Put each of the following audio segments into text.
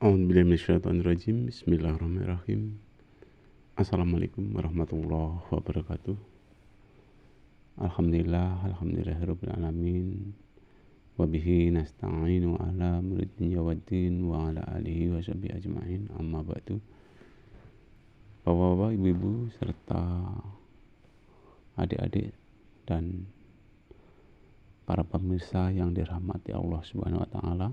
A'udzubillahiminasyaitonirrajim. Bismillahirrahmanirrahim. Assalamualaikum warahmatullahi wabarakatuh. Alhamdulillahirabbil alamin. Wabihi nasta'inu ala amri dunya waddin wa ala alihi wa sahbihi ajma'in. Amma ba'du. Bapak-bapak, ibu-ibu serta adik-adik dan para pemirsa yang dirahmati Allah Subhanahu wa taala.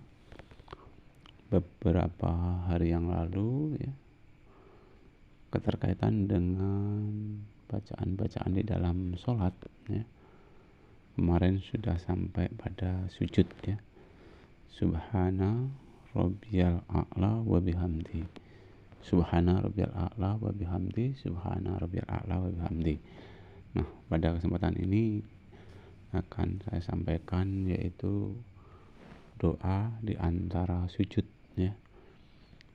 Beberapa hari yang lalu ya, keterkaitan dengan bacaan-bacaan di dalam sholat ya, kemarin sudah sampai pada sujud ya, subhana rabbiyal a'la wa bihamdi, subhana rabbiyal a'la wa bihamdi, subhana rabbiyal a'la wa bihamdi. Nah, pada kesempatan ini akan saya sampaikan yaitu doa di antara sujud ya.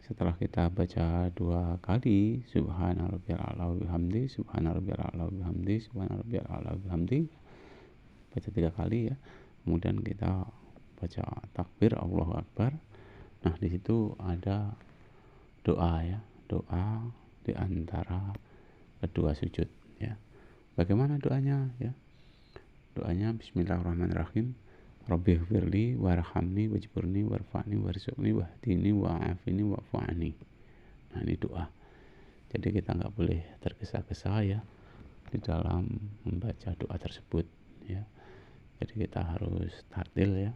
Setelah kita baca 2 kali subhana rabbiyal a'la wa bihamdi, subhana rabbiyal a'la wa bihamdi, subhana rabbiyal a'la wa bihamdi, baca 3 kali ya. Kemudian kita baca takbir Allahu Akbar. Nah, di situ ada doa ya, doa di antara kedua sujud ya. Bagaimana doanya ya? Doanya bismillahirrahmanirrahim. Rabbighfirli warhamni wajburni warfa'ni warzuqni wahdini wa'afini wa'fu'ani. Nah, ini doa. Jadi kita nggak boleh tergesa-gesa ya di dalam membaca doa tersebut ya. Jadi kita harus tartil ya.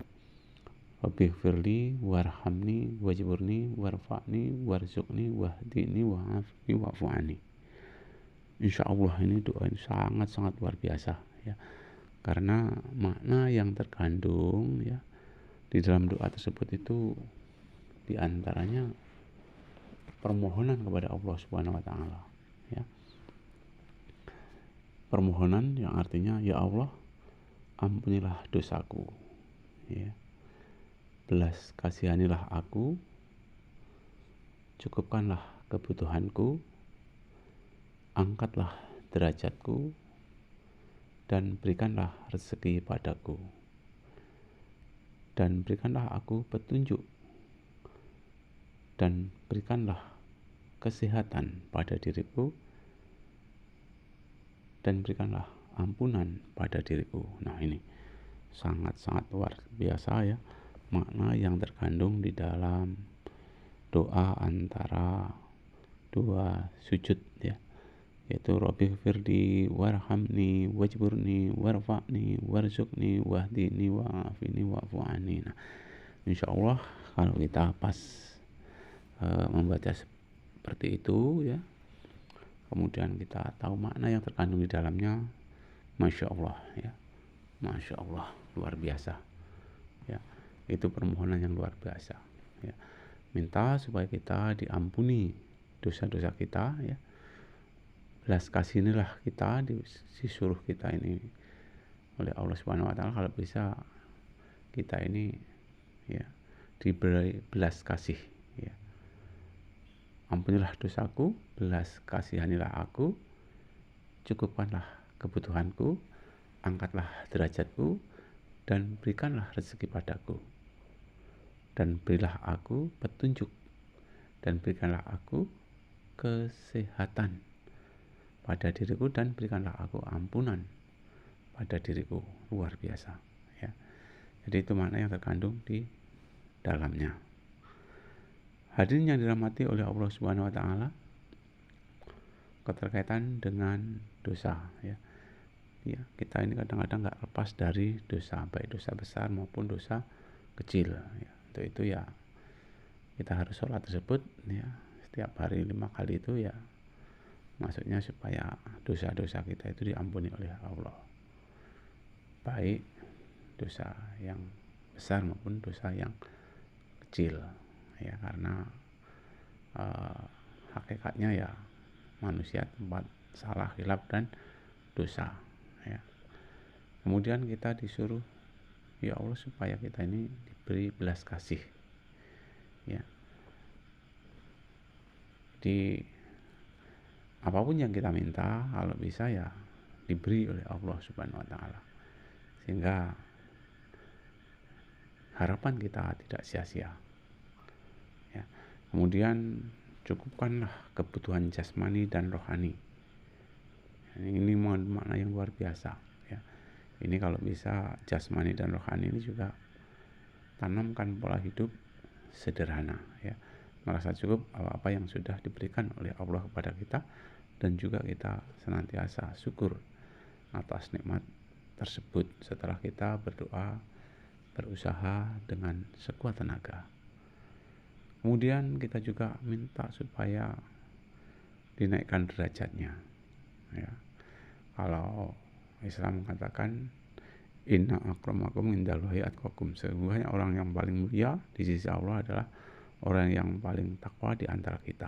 Rabbighfirli warhamni wajburni warfa'ni warzuqni wahdini wa'afini wa'fu'ani. Insyaallah ini doa ini sangat-sangat luar biasa ya. Karena makna yang terkandung ya di dalam doa tersebut itu diantaranya permohonan kepada Allah Subhanahu wa taala ya. Permohonan yang artinya ya Allah, ampunilah dosaku ya. Belas kasihanilah aku, cukupkanlah kebutuhanku, angkatlah derajatku, dan berikanlah rezeki padaku, dan berikanlah aku petunjuk, dan berikanlah kesehatan pada diriku, dan berikanlah ampunan pada diriku. Nah, ini sangat-sangat luar biasa ya makna yang terkandung di dalam doa antara 2 sujud ya, yaitu Rabbighfirli warhamni wajburni warfa'ni warzuqni wahdini wa'afini wa'fu'ani. Nah, insyaallah kalau kita pas membaca seperti itu ya, kemudian kita tahu makna yang terkandung di dalamnya, Masya Allah ya, Masya Allah, luar biasa ya. Itu permohonan yang luar biasa ya. Minta supaya kita diampuni dosa-dosa kita ya. Belas kasihanilah kita, disuruh kita ini oleh Allah Subhanahu wa taala, kalau bisa kita ini ya diberi belas kasih ya. Ampunilah dosaku, belas kasihanilah aku, cukupkanlah kebutuhanku, angkatlah derajatku, dan berikanlah rezeki padaku, dan berilah aku petunjuk, dan berikanlah aku kesehatan pada diriku, dan berikanlah aku ampunan pada diriku. Luar biasa ya. Jadi itu makna yang terkandung di dalamnya. Hadirin yang dirahmati oleh Allah Subhanahu wa taala, keterkaitan dengan dosa ya. Ya, kita ini kadang-kadang nggak lepas dari dosa, baik dosa besar maupun dosa kecil ya. Untuk itu ya kita harus sholat tersebut ya setiap hari 5 kali itu ya, maksudnya supaya dosa-dosa kita itu diampuni oleh Allah, baik dosa yang besar maupun dosa yang kecil ya. Karena hakikatnya ya manusia tempat salah, khilaf, dan dosa ya. Kemudian kita disuruh ya Allah supaya kita ini diberi belas kasih ya. Di apapun yang kita minta, kalau bisa ya diberi oleh Allah Subhanahu wa taala, sehingga harapan kita tidak sia-sia ya. Kemudian cukupkanlah kebutuhan jasmani dan rohani. Ini makna yang luar biasa ya. Ini kalau bisa jasmani dan rohani ini juga tanamkan pola hidup sederhana ya. Merasa cukup apa yang sudah diberikan oleh Allah kepada kita, dan juga kita senantiasa syukur atas nikmat tersebut setelah kita berdoa, berusaha dengan sekuat tenaga. Kemudian kita juga minta supaya dinaikkan derajatnya ya. Kalau Islam mengatakan inna akramakum indallahi atqakum, sesungguhnya orang yang paling mulia di sisi Allah adalah orang yang paling takwa di antara kita.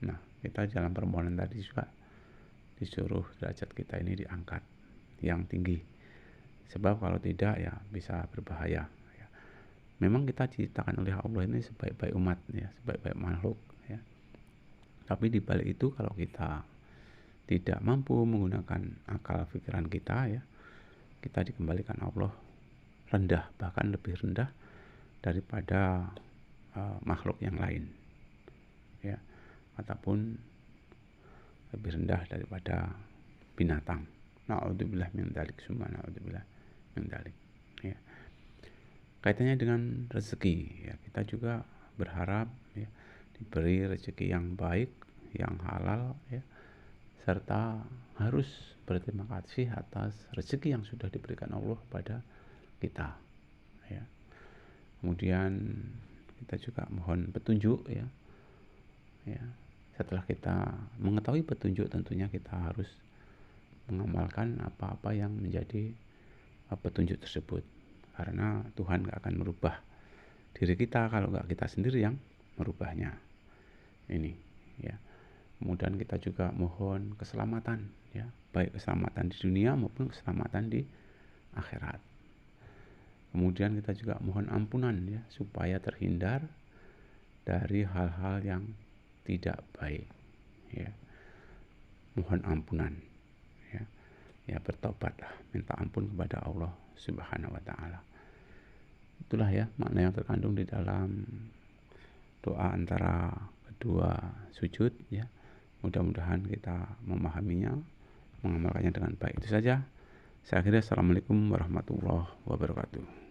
Nah, kita dalam permohonan tadi juga disuruh derajat kita ini diangkat yang tinggi, sebab kalau tidak ya bisa berbahaya ya. Memang kita diciptakan oleh Allah ini sebaik-baik umat ya, sebaik-baik makhluk ya. Tapi di balik itu kalau kita tidak mampu menggunakan akal pikiran kita ya, kita dikembalikan Allah rendah, bahkan lebih rendah daripada makhluk yang lain ya, ataupun lebih rendah daripada binatang. Na'udzubillah min dzalik, summa na'udzubillah min dzalik ya. Kaitannya dengan rezeki ya, kita juga berharap ya diberi rezeki yang baik, yang halal ya, serta harus berterima kasih atas rezeki yang sudah diberikan Allah kepada kita ya. Kemudian kita juga mohon petunjuk ya. Setelah kita mengetahui petunjuk, tentunya kita harus mengamalkan apa-apa yang menjadi petunjuk tersebut, karena Tuhan gak akan merubah diri kita kalau gak kita sendiri yang merubahnya ini ya. Kemudian kita juga mohon keselamatan ya, baik keselamatan di dunia maupun keselamatan di akhirat. Kemudian kita juga mohon ampunan ya, supaya terhindar dari hal-hal yang tidak baik ya. Mohon ampunan ya. Ya, bertobatlah, minta ampun kepada Allah Subhanahu wa taala. Itulah ya makna yang terkandung di dalam doa antara kedua sujud ya. Mudah-mudahan kita memahaminya, mengamalkannya dengan baik. Itu saja. Saya akhiri. Assalamualaikum warahmatullahi wabarakatuh.